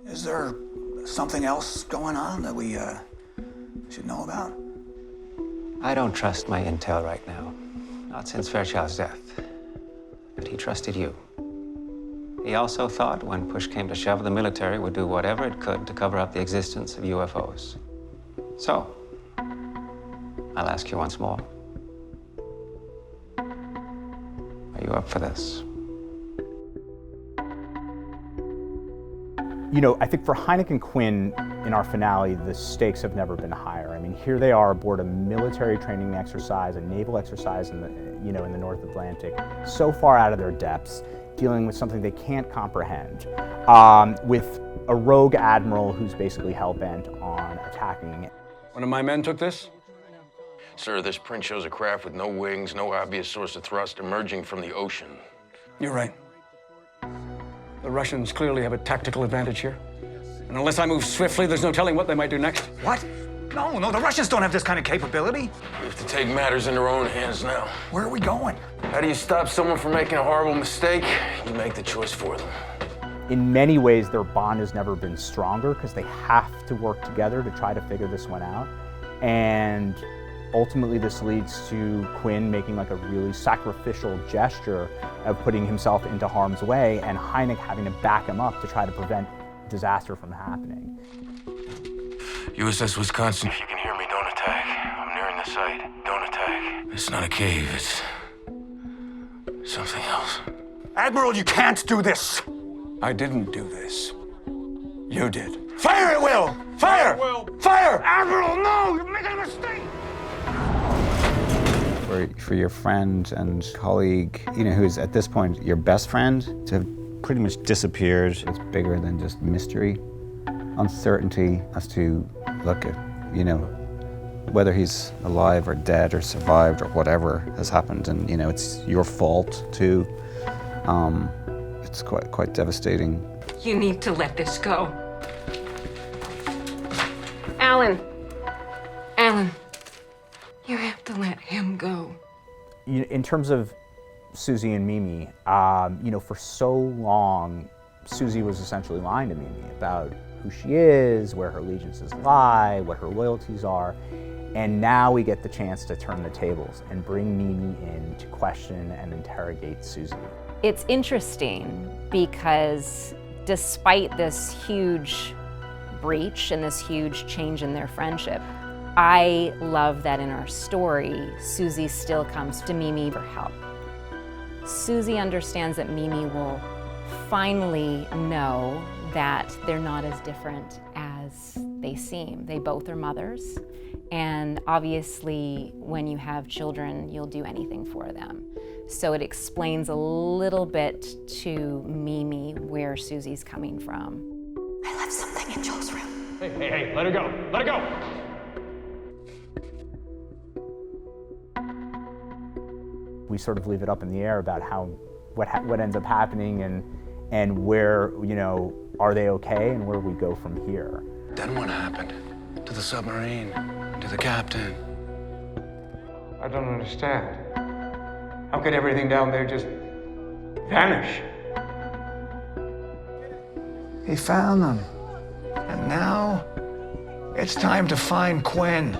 Is there something else going on that we should know about? I don't trust my intel right now. Not since Fairchild's death. But he trusted you. He also thought when push came to shove, the military would do whatever it could to cover up the existence of UFOs. So, I'll ask you once more. Are you up for this? You know, I think for Hynek and Quinn in our finale, the stakes have never been higher. I mean, here they are aboard a military training exercise, a naval exercise in the, in the North Atlantic, so far out of their depths, dealing with something they can't comprehend, with a rogue admiral who's basically hell-bent on attacking. One of my men took this? Sir, this print shows a craft with no wings, no obvious source of thrust emerging from the ocean. You're right. The Russians clearly have a tactical advantage here. And unless I move swiftly, there's no telling what they might do next. What? No, the Russians don't have this kind of capability. We have to take matters in our own hands now. Where are we going? How do you stop someone from making a horrible mistake? You make the choice for them. In many ways, their bond has never been stronger because they have to work together to try to figure this one out. And ultimately, this leads to Quinn making like a really sacrificial gesture of putting himself into harm's way and Hynek having to back him up to try to prevent disaster from happening. USS Wisconsin. If you can hear me, don't attack. I'm nearing the site. Don't attack. It's not a cave, it's something else. Admiral, you can't do this. I didn't do this. You did. Fire at will! Fire! Fire! Admiral, no! You're making a mistake! For your friend and colleague, who's at this point your best friend, to have pretty much disappeared, it's bigger than just mystery. Uncertainty as to look at, whether he's alive or dead or survived or whatever has happened, and it's your fault too. It's quite devastating. You need to let this go. Alan, you have to let him go. In terms of Suzie and Mimi, for so long, Suzie was essentially lying to Mimi about who she is, where her allegiances lie, what her loyalties are. And now we get the chance to turn the tables and bring Mimi in to question and interrogate Suzie. It's interesting because despite this huge breach and this huge change in their friendship, I love that in our story, Suzie still comes to Mimi for help. Suzie understands that Mimi will finally know that they're not as different as they seem. They both are mothers, and obviously when you have children, you'll do anything for them. So it explains a little bit to Mimi where Suzie's coming from. I left something in Joel's room. Hey, let her go. Let her go. We sort of leave it up in the air about what ends up happening and where, are they okay and where we go from here. Then what happened? To the submarine? To the captain? I don't understand. How could everything down there just vanish? He found them. And now, it's time to find Quinn.